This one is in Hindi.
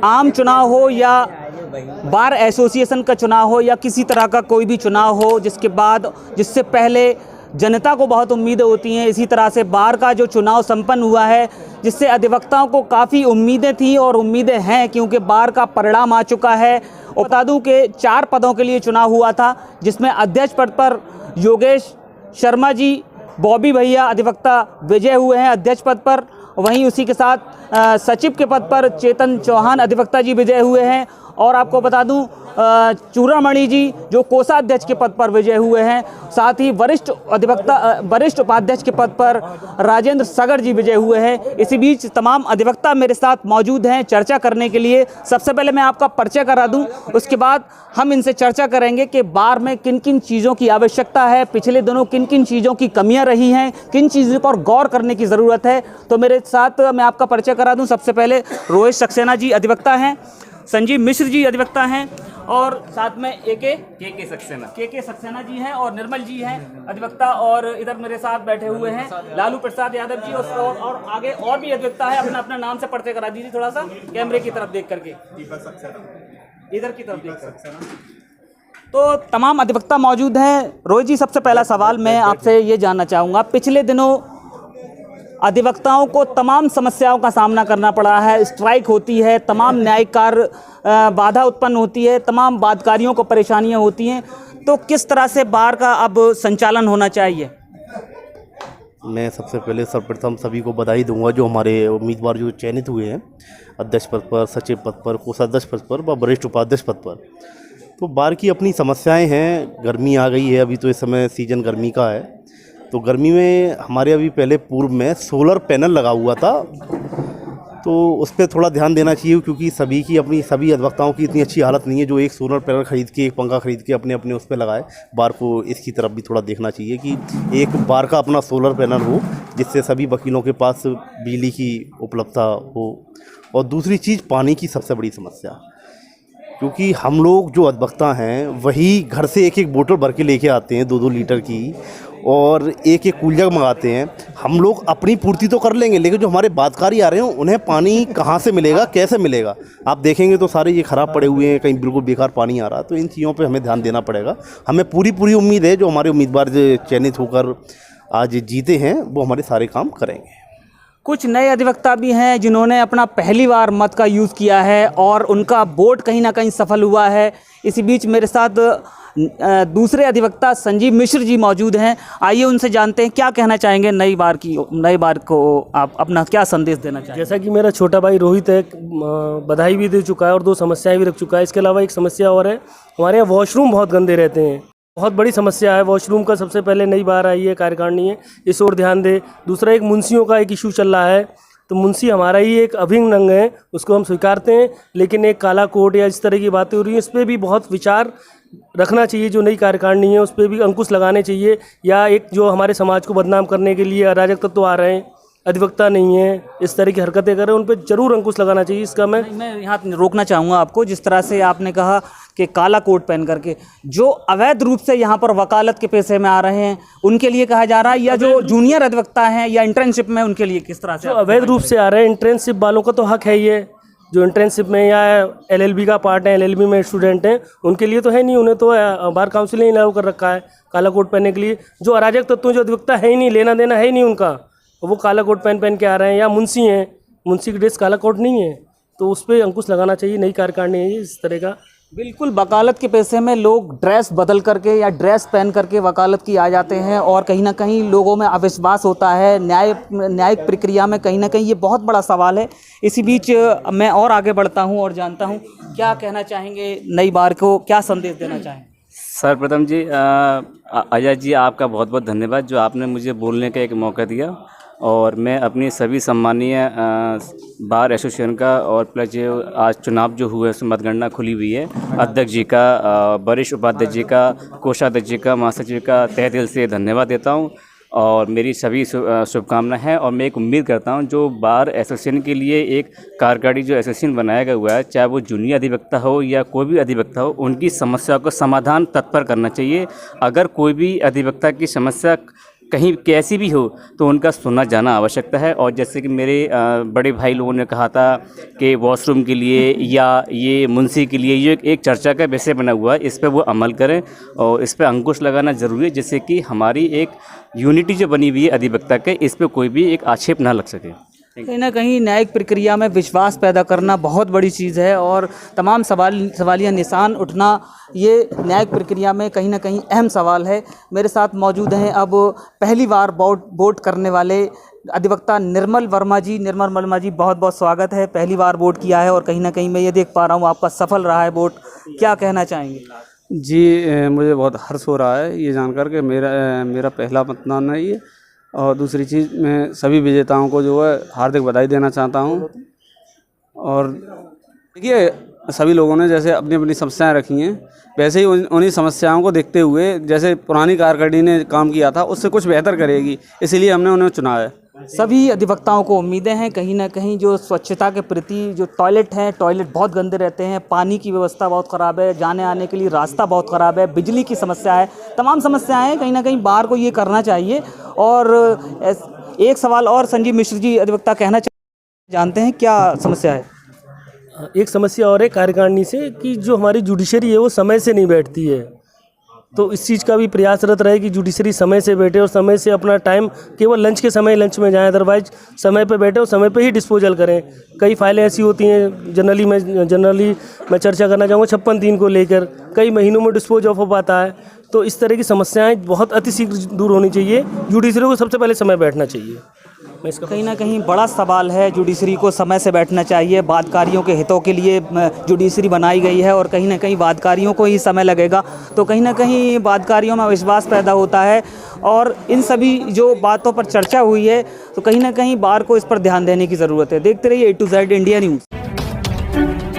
आम चुनाव हो या बार एसोसिएशन का चुनाव हो या किसी तरह का कोई भी चुनाव हो जिससे पहले जनता को बहुत उम्मीदें होती हैं, इसी तरह से बार का जो चुनाव संपन्न हुआ है जिससे अधिवक्ताओं को काफ़ी उम्मीदें थी और उम्मीदें हैं, क्योंकि बार का परिणाम आ चुका है। और बता दूं कि 4 पदों के लिए चुनाव हुआ था, जिसमें अध्यक्ष पद पर योगेश शर्मा जी, बॉबी भैया अधिवक्ता विजय हुए हैं अध्यक्ष पद पर। वहीं उसी के साथ सचिव के पद पर चेतन चौहान अधिवक्ता जी विजय हुए हैं। और आपको बता दूं चूड़ामणि जी जो कोषाध्यक्ष के पद पर विजय हुए हैं। साथ ही वरिष्ठ उपाध्यक्ष के पद पर राजेंद्र सगर जी विजय हुए हैं। इसी बीच तमाम अधिवक्ता मेरे साथ मौजूद हैं चर्चा करने के लिए। सबसे पहले मैं आपका परिचय करा दूं, उसके बाद हम इनसे चर्चा करेंगे कि बार में किन किन चीज़ों की आवश्यकता है, पिछले दिनों किन किन चीज़ों की कमियां रही हैं, किन चीज़ों पर गौर करने की ज़रूरत है। तो मेरे साथ मैं आपका परिचय करा दूँ। सबसे पहले रोहित सक्सेना जी अधिवक्ता हैं, संजीव मिश्र जी अधिवक्ता हैं, और साथ में के सक्सेना जी हैं, और निर्मल जी हैं अधिवक्ता। और इधर मेरे साथ बैठे हुए हैं लालू प्रसाद यादव जी, और आगे और भी अधिवक्ता है। अपना अपना नाम से परिचय करा दीजिए थोड़ा सा कैमरे की तरफ देख करके, इधर की तरफ देख कर। तो तमाम अधिवक्ता मौजूद हैं। रोहित जी, सबसे पहला सवाल मैं आपसे ये जानना चाहूँगा, पिछले दिनों अधिवक्ताओं को तमाम समस्याओं का सामना करना पड़ा है, स्ट्राइक होती है, तमाम न्यायिक कार्य बाधा उत्पन्न होती है, तमाम वादकारियों को परेशानियां होती हैं, तो किस तरह से बार का अब संचालन होना चाहिए? मैं सबसे पहले सर्वप्रथम सभी को बधाई दूंगा जो हमारे उम्मीदवार जो चयनित हुए हैं अध्यक्ष पद पर, सचिव पद पर, कोषाध्यक्ष पद पर व वरिष्ठ उपाध्यक्ष पद पर। तो बार की अपनी समस्याएं हैं। गर्मी आ गई है, अभी तो इस समय सीजन गर्मी का है। तो गर्मी में हमारे अभी पहले पूर्व में सोलर पैनल लगा हुआ था, तो उस पर थोड़ा ध्यान देना चाहिए, क्योंकि सभी अधिवक्ताओं की इतनी अच्छी हालत नहीं है जो एक सोलर पैनल खरीद के, एक पंखा खरीद के अपने अपने उस पर लगाए। बार को इसकी तरफ भी थोड़ा देखना चाहिए कि एक बार का अपना सोलर पैनल हो, जिससे सभी वकीलों के पास बिजली की उपलब्धता हो। और दूसरी चीज़ पानी की सबसे बड़ी समस्या, क्योंकि हम लोग जो अधिवक्ता हैं वही घर से एक एक बोतल भर के लेके आते हैं 2-2 लीटर की, और एक एक कूल जग मंगाते हैं। हम लोग अपनी पूर्ति तो कर लेंगे, लेकिन जो हमारे बादकारी आ रहे हैं उन्हें पानी कहाँ से मिलेगा, कैसे मिलेगा? आप देखेंगे तो सारे ये ख़राब पड़े हुए हैं, कहीं बिल्कुल बेकार पानी आ रहा है। तो इन चीज़ों पे हमें ध्यान देना पड़ेगा। हमें पूरी उम्मीद है जो हमारे उम्मीदवार चयनित होकर आज जीते हैं वो हमारे सारे काम करेंगे। कुछ नए अधिवक्ता भी हैं जिन्होंने अपना पहली बार मत का यूज़ किया है और उनका वोट कहीं ना कहीं सफल हुआ है। इसी बीच मेरे साथ दूसरे अधिवक्ता संजीव मिश्र जी मौजूद हैं। आइए उनसे जानते हैं क्या कहना चाहेंगे नई बार को आप अपना क्या संदेश देना चाहेंगे? जैसा कि मेरा छोटा भाई रोहित है, बधाई भी दे चुका है और 2 समस्याएं भी रख चुका है। इसके अलावा एक समस्या और है, हमारे यहाँ वॉशरूम बहुत गंदे रहते हैं, बहुत बड़ी समस्या है वॉशरूम का। सबसे पहले नई बार आई है कार्यकारिणी है, इस ओर ध्यान दे। दूसरा एक मुंशियों का एक इशू चल रहा है, तो मुंशी हमारा ही एक अभिन्न अंग है, उसको हम स्वीकारते हैं, लेकिन एक काला कोड या इस तरह की बातें हो रही हैं, इस पर भी बहुत विचार रखना चाहिए। जो नई कार्यकारिणी है उस पर भी अंकुश लगाने चाहिए। या एक जो हमारे समाज को बदनाम करने के लिए अराजक तत्व तो आ रहे हैं, अधिवक्ता नहीं है, इस तरह की हरकतें कर रहे हैं, उन पर जरूर अंकुश लगाना चाहिए। इसका मैं यहाँ रोकना चाहूँगा आपको। जिस तरह से आपने कहा कि काला कोट पहन करके जो अवैध रूप से यहाँ पर वकालत के पेशे में आ रहे हैं उनके लिए कहा जा रहा है, या जो जूनियर अधिवक्ता हैं या इंटर्नशिप में उनके लिए किस तरह से? जो अवैध रूप से आ रहे हैं, इंटर्नशिप वालों का तो हक है ही है, जो इंटर्नशिप में या LLB का पार्ट है, LLB में स्टूडेंट हैं, उनके लिए तो है नहीं, उन्हें तो बार काउंसिल ने लागू कर रखा है काला कोट पहनने के लिए। जो अराजक तत्व जो अधिवक्ता है ही नहीं, लेना देना है ही नहीं उनका, वो काला कोट पहन के आ रहे हैं। या मुंशी हैं, मुंशी की ड्रेस काला कोट नहीं है, तो उस पर अंकुश लगाना चाहिए। नई कार्यकारिणी है इस तरह का। बिल्कुल, वकालत के पेशे में लोग ड्रेस बदल करके या ड्रेस पहन करके वकालत की आ जाते हैं और कहीं ना कहीं लोगों में अविश्वास होता है। न्यायिक प्रक्रिया में कहीं ना कहीं ये बहुत बड़ा सवाल है। इसी बीच मैं और आगे बढ़ता हूँ और जानता हूँ क्या कहना चाहेंगे नई बार को, क्या संदेश देना चाहेंगे? सर्वप्रथम जी अजय जी, आपका बहुत बहुत धन्यवाद जो आपने मुझे बोलने का एक मौका दिया। और मैं अपनी सभी सम्मानीय बार एसोसिएशन का और प्लस जो आज चुनाव जो हुए उसमें मतगणना खुली हुई है, अध्यक्ष जी का, वरिष्ठ उपाध्यक्ष जी का, कोषाध्यक्ष जी का, महासचिव का तहे दिल से धन्यवाद देता हूं। और मेरी सभी शुभकामनाएं हैं। और मैं एक उम्मीद करता हूं जो बार एसोसिएशन के लिए एक कार्यकारी जो एसोसिएशन बनाया गया हुआ है, चाहे वो जूनियर अधिवक्ता हो या कोई भी अधिवक्ता हो, उनकी समस्या का समाधान तत्पर करना चाहिए। अगर कोई भी अधिवक्ता की समस्या कहीं कैसी भी हो तो उनका सुनना जाना आवश्यकता है। और जैसे कि मेरे बड़े भाई लोगों ने कहा था कि वॉशरूम के लिए या ये मुंशी के लिए ये एक चर्चा का विषय बना हुआ है, इस पर वो अमल करें और इस पर अंकुश लगाना ज़रूरी है, जिससे कि हमारी एक यूनिटी जो बनी हुई है अधिवक्ता के, इस पर कोई भी एक आक्षेप ना लग सके। कहीं ना कहीं न्यायिक प्रक्रिया में विश्वास पैदा करना बहुत बड़ी चीज़ है और तमाम सवालिया निशान उठना ये न्यायिक प्रक्रिया में कहीं ना कहीं अहम सवाल है। मेरे साथ मौजूद हैं अब पहली बार वोट करने वाले अधिवक्ता निर्मल वर्मा जी। निर्मल वर्मा जी, बहुत बहुत स्वागत है। पहली बार वोट किया है और कहीं ना कहीं मैं ये देख पा रहा हूँ आपका सफल रहा है वोट, क्या कहना चाहेंगे? जी, मुझे बहुत हर्ष हो रहा है ये जानकर के मेरा पहला मतदान है ये। और दूसरी चीज़, मैं सभी विजेताओं को जो है हार्दिक बधाई देना चाहता हूँ। और देखिए, सभी लोगों ने जैसे अपनी अपनी समस्याएं रखी हैं, वैसे ही उन्हीं समस्याओं को देखते हुए जैसे पुरानी कारकर्णी ने काम किया था उससे कुछ बेहतर करेगी, इसीलिए हमने उन्हें चुना है। सभी अधिवक्ताओं को उम्मीदें हैं कहीं ना कहीं जो स्वच्छता के प्रति, जो टॉयलेट हैं, टॉयलेट बहुत गंदे रहते हैं, पानी की व्यवस्था बहुत ख़राब है, जाने आने के लिए रास्ता बहुत ख़राब है, बिजली की समस्या है, तमाम समस्याएं हैं। कहीं ना कहीं बार को ये करना चाहिए। और एक सवाल और संजीव मिश्र जी अधिवक्ता कहना जानते हैं, क्या समस्या है? एक समस्या और है कार्यकारिणी से कि जो हमारी जुडिशरी है वो समय से नहीं बैठती है, तो इस चीज़ का भी प्रयासरत रहे कि जुडिशरी समय से बैठे और समय से अपना टाइम केवल लंच के समय लंच में जाएं, अदरवाइज समय पे बैठे और समय पे ही डिस्पोजल करें। कई फाइलें ऐसी होती हैं, जनरली मैं चर्चा करना चाहूँगा 56(3) को लेकर कई महीनों में डिस्पोज ऑफ हो पाता है। तो इस तरह की समस्याएँ बहुत अतिशीघ्र दूर होनी चाहिए। जुडिशरी को सबसे पहले समय बैठना चाहिए। कहीं ना कहीं बड़ा सवाल है, जुडिशरी को समय से बैठना चाहिए। वादकारियों के हितों के लिए जुडिशरी बनाई गई है और कहीं ना कहीं वादकारियों को ही समय लगेगा, तो कहीं ना कहीं वादकारियों में विश्वास पैदा होता है। और इन सभी जो बातों पर चर्चा हुई है, तो कहीं ना कहीं बार को इस पर ध्यान देने की ज़रूरत है। देखते रहिए A to Z India news.